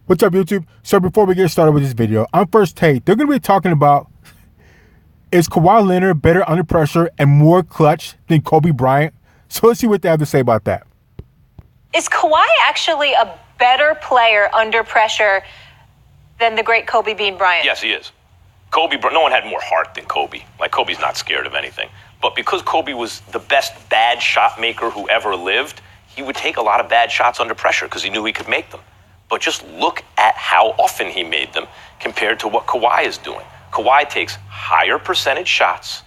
What's up, YouTube? So before we get started with this video, on First Take, they're going to be talking about, is Kawhi Leonard better under pressure and more clutch than Kobe Bryant? So let's see what they have to say about that. Is Kawhi actually a better player under pressure than the great Kobe Bean Bryant? Yes, he is. No one had more heart than Kobe. Like, Kobe's not scared of anything. But because Kobe was the best bad shot maker who ever lived, he would take a lot of bad shots under pressure because he knew he could make them. But just look at how often he made them compared to what Kawhi is doing. Kawhi takes higher percentage shots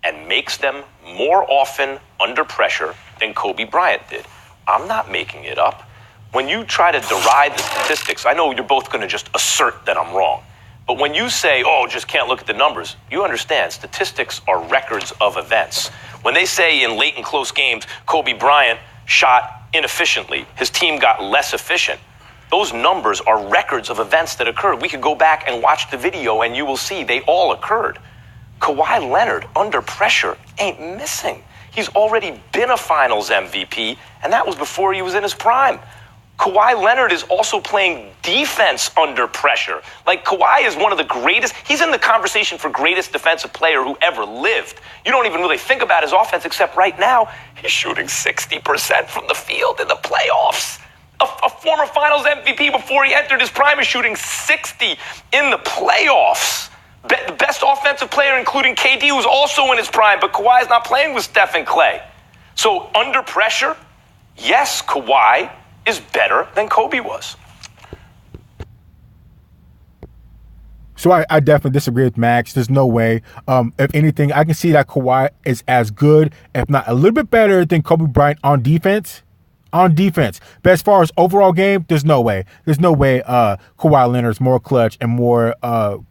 and makes them more often under pressure than Kobe Bryant did. I'm not making it up. When you try to deride the statistics, I know you're both going to just assert that I'm wrong. But when you say, just can't look at the numbers, you understand statistics are records of events. When they say in late and close games, Kobe Bryant shot inefficiently, his team got less efficient, those numbers are records of events that occurred. We could go back and watch the video and you will see they all occurred. Kawhi Leonard, under pressure, ain't missing. He's already been a finals MVP, and that was before he was in his prime. Kawhi Leonard is also playing defense under pressure. Like, Kawhi is one of the greatest. He's in the conversation for greatest defensive player who ever lived. You don't even really think about his offense, except right now, he's shooting 60% from the field in the playoffs. A former finals MVP before he entered his prime is shooting 60 in the playoffs. The best offensive player, including KD, who's also in his prime, but Kawhi is not playing with Steph and Clay. So under pressure, yes, Kawhi is better than Kobe was. So I definitely disagree with Max. There's no way. If anything, I can see that Kawhi is as good, if not a little bit better than Kobe Bryant on defense. But as far as overall game, there's no way. There's no way Kawhi Leonard's more clutch and more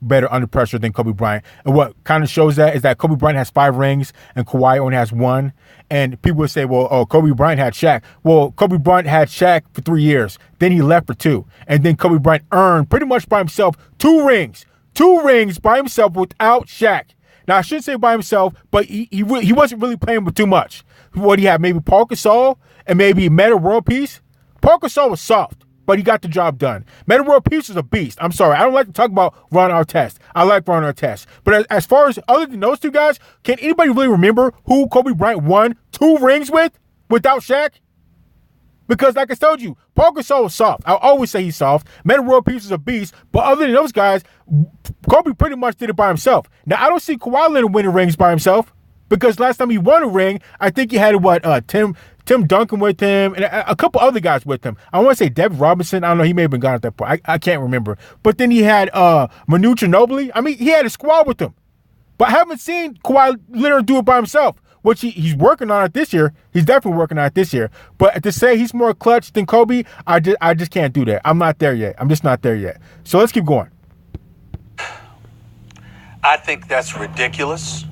better under pressure than Kobe Bryant. And what kind of shows that is that Kobe Bryant has 5 rings and Kawhi only has 1. And people would say, well, Kobe Bryant had Shaq. Well, Kobe Bryant had Shaq for 3 years. Then he left for 2. And then Kobe Bryant earned pretty much by himself 2 rings. 2 rings by himself without Shaq. Now, I shouldn't say by himself, but he wasn't really playing with too much. What he had, maybe Paul Gasol and maybe Metta World Peace. Paul Gasol was soft, but he got the job done. Metta World Peace is a beast. I'm sorry. I don't like to talk about Ron Artest. I like Ron Artest. But as far as other than those 2 guys, can anybody really remember who Kobe Bryant won 2 rings with without Shaq? Because like I told you, Paul Gasol was soft. I always say he's soft. Metta World Peace is a beast. But other than those guys, Kobe pretty much did it by himself. Now, I don't see Kawhi Leonard winning rings by himself. Because last time he won a ring, I think he had Tim Duncan with him and a couple other guys with him. I want to say David Robinson. I don't know. He may have been gone at that point. I can't remember. But then he had Manu Ginobili. I mean, he had a squad with him. But I haven't seen Kawhi Leonard do it by himself, which he's working on it this year. He's definitely working on it this year. But to say he's more clutch than Kobe, I just can't do that. I'm not there yet. I'm just not there yet. So let's keep going. I think that's ridiculous.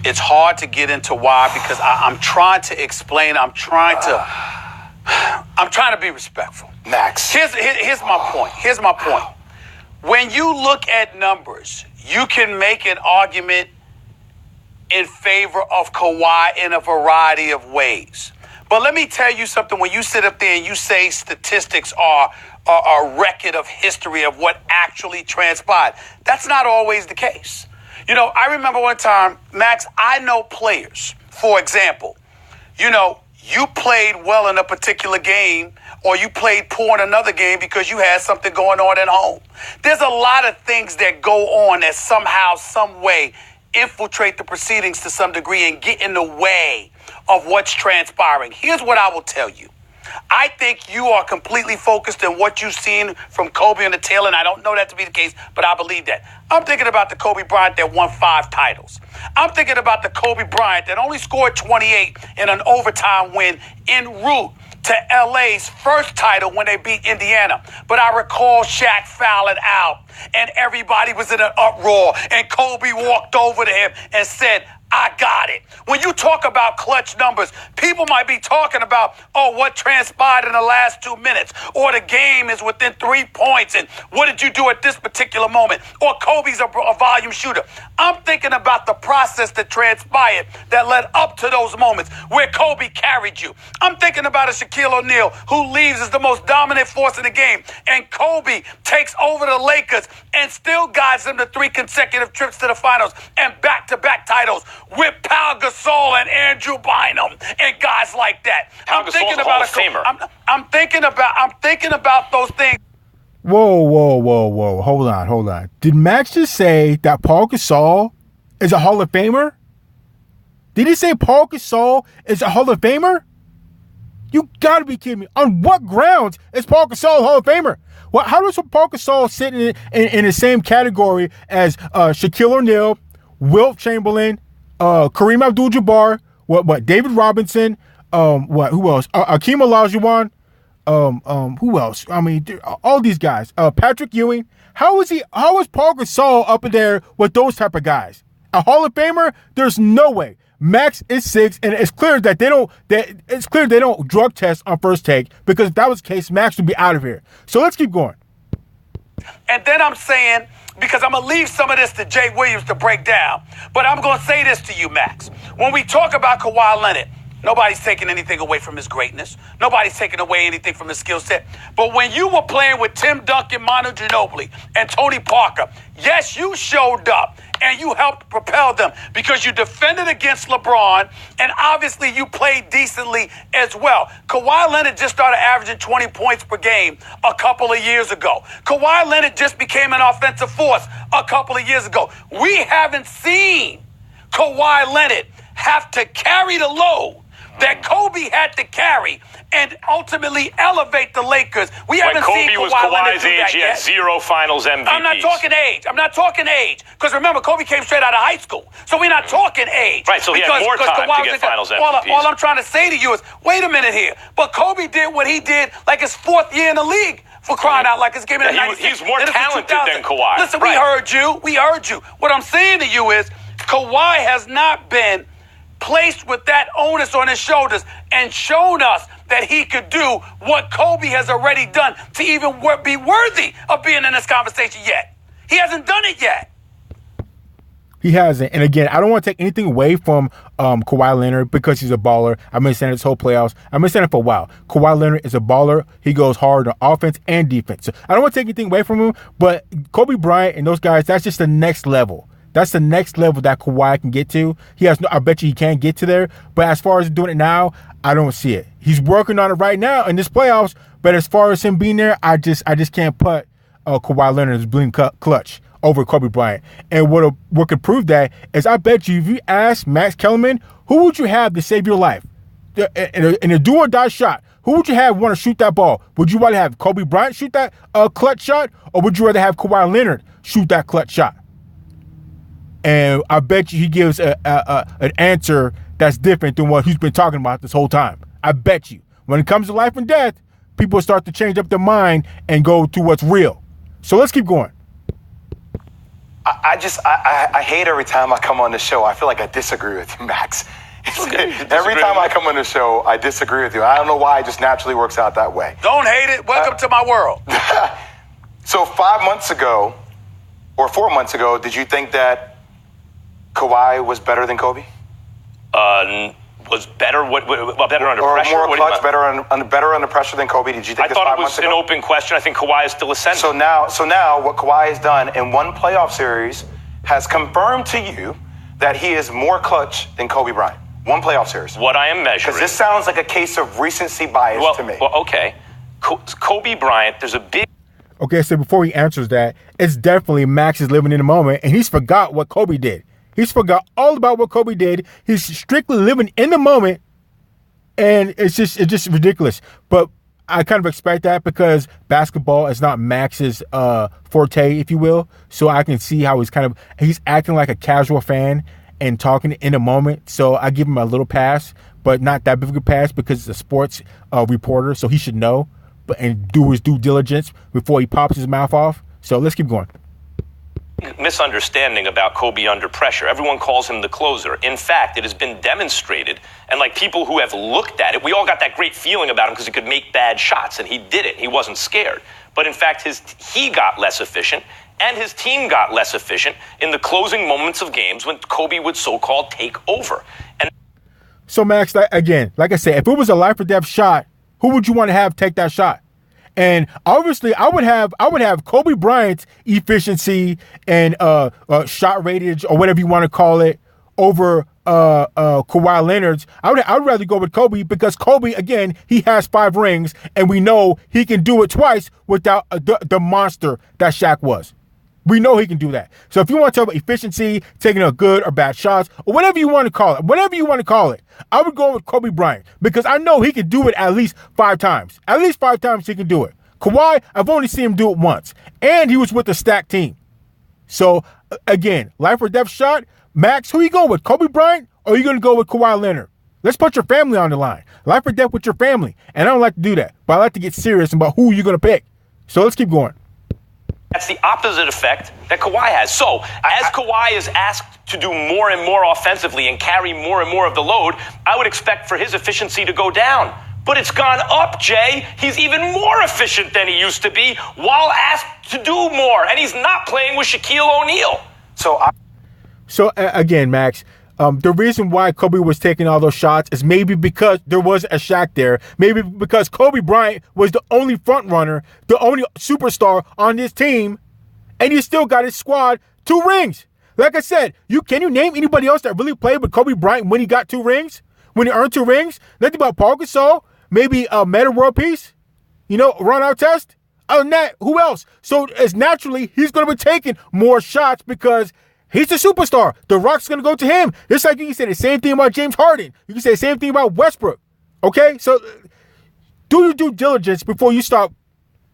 It's hard to get into why because I'm trying to explain. I'm trying to be respectful. Max. Here's my point. When you look at numbers, you can make an argument in favor of Kawhi in a variety of ways. But let me tell you something. When you sit up there and you say statistics are a record of history of what actually transpired, that's not always the case. You know, I remember one time, Max, I know players, for example, you played well in a particular game or you played poor in another game because you had something going on at home. There's a lot of things that go on that somehow, some way infiltrate the proceedings to some degree and get in the way of what's transpiring. Here's what I will tell you. I think you are completely focused on what you've seen from Kobe on the tail end. I don't know that to be the case, but I believe that. I'm thinking about the Kobe Bryant that won 5 titles. I'm thinking about the Kobe Bryant that only scored 28 in an overtime win en route to LA's first title when they beat Indiana. But I recall Shaq fouling out and everybody was in an uproar and Kobe walked over to him and said, I got it. When you talk about clutch numbers, people might be talking about, what transpired in the last 2 minutes, or the game is within 3 points, and what did you do at this particular moment, or Kobe's a volume shooter. I'm thinking about the process that transpired that led up to those moments where Kobe carried you. I'm thinking about a Shaquille O'Neal who leaves as the most dominant force in the game, and Kobe takes over the Lakers and still guides them to 3 consecutive trips to the finals and back-to-back titles with Pau Gasol and Andrew Bynum and guys like that. I'm thinking about a Famer. I'm thinking about those things. Whoa. Hold on. Did Max just say that Paul Gasol is a Hall of Famer? Did he say Paul Gasol is a Hall of Famer? You gotta be kidding me. On what grounds is Paul Gasol a Hall of Famer? Well, how does Paul Gasol sit in the same category as Shaquille O'Neal, Wilt Chamberlain, Kareem Abdul-Jabbar, David Robinson, who else? Akeem Olajuwon, who else? I mean, all these guys. Patrick Ewing. How is Paul Gasol up in there with those type of guys? A Hall of Famer? There's no way. Max is 6, and it's clear that they don't drug test on first take, because if that was the case, Max would be out of here. So let's keep going. And then I'm saying, because I'm going to leave some of this to Jay Williams to break down, but I'm going to say this to you, Max. When we talk about Kawhi Leonard, nobody's taking anything away from his greatness. Nobody's taking away anything from his skill set. But when you were playing with Tim Duncan, Manu Ginobili, and Tony Parker, yes, you showed up and you helped propel them because you defended against LeBron, and obviously you played decently as well. Kawhi Leonard just started averaging 20 points per game a couple of years ago. Kawhi Leonard just became an offensive force a couple of years ago. We haven't seen Kawhi Leonard have to carry the load that Kobe had to carry and ultimately elevate the Lakers. We haven't seen Kawhi Leonard do that yet. He had 0 finals MVPs. I'm not talking age. Because remember, Kobe came straight out of high school. So we're not talking age. Right, so he had more time to get finals MVPs. All I'm trying to say to you is, wait a minute here. But Kobe did what he did like his 4th year in the league, for crying out, like his game in the 96. He's more talented than Kawhi. Listen, we heard you. What I'm saying to you is, Kawhi has not been placed with that onus on his shoulders and shown us that he could do what Kobe has already done to even be worthy of being in this conversation yet. He hasn't done it yet. He hasn't. And again, I don't want to take anything away from Kawhi Leonard because he's a baller. I've been saying it this whole playoffs. I've been saying it for a while. Kawhi Leonard is a baller. He goes hard on offense and defense. So I don't want to take anything away from him, but Kobe Bryant and those guys, that's just the next level. That's the next level that Kawhi can get to. I bet you he can get to there. But as far as doing it now, I don't see it. He's working on it right now in this playoffs. But as far as him being there, I just can't put Kawhi Leonard as being clutch over Kobe Bryant. And what could prove that is, I bet you, if you ask Max Kellerman, who would you have to save your life in a do or die shot? Who would you have want to shoot that ball? Would you rather have Kobe Bryant shoot that clutch shot, or would you rather have Kawhi Leonard shoot that clutch shot? And I bet you he gives an answer that's different than what he's been talking about this whole time. I bet you. When it comes to life and death, people start to change up their mind and go to what's real. So let's keep going. I hate every time I come on the show. I feel like I disagree with you, Max. Every time I come on the show, I disagree with you. I don't know why. It just naturally works out that way. Don't hate it. Welcome to my world. So 5 months ago, or 4 months ago, did you think that Kawhi was better than Kobe? Was better? Better under or pressure? Or more clutch, better under pressure than Kobe? Did you think? I thought it was an open question. I think Kawhi is still ascending. So now, what Kawhi has done in one playoff series has confirmed to you that he is more clutch than Kobe Bryant. One playoff series. What I am measuring. Because this sounds like a case of recency bias to me. Well, okay. Kobe Bryant, there's a big. Okay, so before he answers that, it's definitely Max is living in the moment, and he's forgot what Kobe did. He's forgot all about what Kobe did. He's strictly living in the moment, and it's just ridiculous. But I kind of expect that because basketball is not Max's forte, if you will. So I can see how he's acting like a casual fan and talking in the moment. So I give him a little pass, but not that big of a pass because it's a sports reporter, so he should know and do his due diligence before he pops his mouth off. So let's keep going. misunderstanding about Kobe under pressure. Everyone calls him the closer. In fact, it has been demonstrated, and like people who have looked at it, we all got that great feeling about him because he could make bad shots, and he did it. He wasn't scared. But in fact, he got less efficient, and his team got less efficient in the closing moments of games when Kobe would so-called take over. And so, Max, again, like I said, if it was a life or death shot, who would you want to have take that shot? And obviously, I would have Kobe Bryant's efficiency and shot ratage or whatever you want to call it over Kawhi Leonard's. I would rather go with Kobe because Kobe, again, he has 5 rings, and we know he can do it twice without the monster that Shaq was. We know he can do that. So if you want to talk about efficiency, taking a good or bad shots, or whatever you want to call it, I would go with Kobe Bryant because I know he can do it at least 5 times. At least 5 times he can do it. Kawhi, I've only seen him do it once, and he was with a stacked team. So again, life or death shot, Max, who you going with, Kobe Bryant, or are you going to go with Kawhi Leonard? Let's put your family on the line. Life or death with your family. And I don't like to do that, but I like to get serious about who you're going to pick. So let's keep going. that's the opposite effect that Kawhi has. So as Kawhi is asked to do more and more offensively and carry more and more of the load, I would expect for his efficiency to go down. But it's gone up, Jay. He's even more efficient than he used to be while asked to do more. And he's not playing with Shaquille O'Neal. So again, Max, the reason why Kobe was taking all those shots is maybe because there wasn't a Shaq there. Maybe because Kobe Bryant was the only front runner, the only superstar on this team, and he still got his squad 2 rings. Like I said, can you name anybody else that really played with Kobe Bryant when he got 2 rings? When he earned 2 rings? Nothing about Paul Gasol, maybe a Meta World Peace, Ron Artest. Other than that, who else? So as naturally, he's going to be taking more shots because he's the superstar. The Rock's going to go to him. Just like you can say the same thing about James Harden. You can say the same thing about Westbrook. Okay? So do your due diligence before you start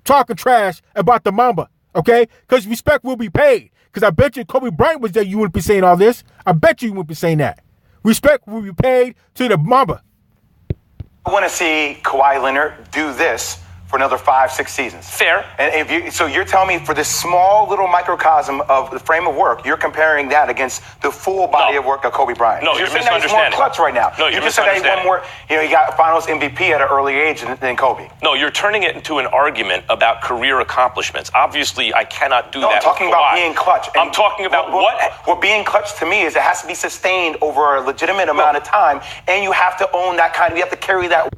talking trash about the Mamba. Okay? Because respect will be paid. Because I bet you if Kobe Bryant was there, you wouldn't be saying all this. I bet you wouldn't be saying that. Respect will be paid to the Mamba. I want to see Kawhi Leonard do this for another 5-6 seasons. Fair. And so you're telling me for this small little microcosm of the frame of work, you're comparing that against the full body of work of Kobe Bryant. No, you're saying that he's misunderstanding. more clutch right now. No, you're just said that he's one more. He got Finals MVP at an early age than Kobe. No, you're turning it into an argument about career accomplishments. Obviously, I cannot do that. I'm talking about being clutch. I'm talking about what being clutch to me is. It has to be sustained over a legitimate amount of time, and you have to own that kind of. You have to carry that.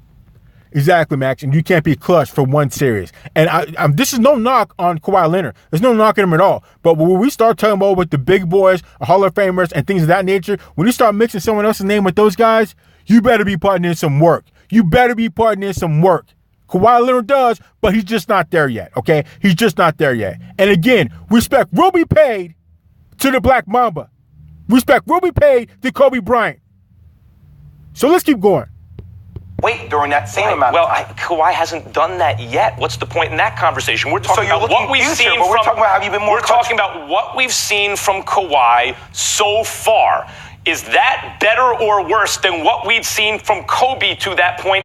Exactly, Max, and you can't be clutch for one series. And this is no knock on Kawhi Leonard. There's no knock at him at all. But when we start talking about with the big boys, Hall of Famers, and things of that nature, when you start mixing someone else's name with those guys, you better be putting in some work. Kawhi Leonard does, but he's just not there yet, okay? He's just not there yet. And again, respect will be paid to the Black Mamba. Respect will be paid to Kobe Bryant. So let's keep going. Wait during that same amount of time. Kawhi hasn't done that yet. What's the point in that conversation? We're talking about what we've seen we're talking about have you been more talking about what we've seen from Kawhi so far. Is that better or worse than what we'd seen from Kobe to that point?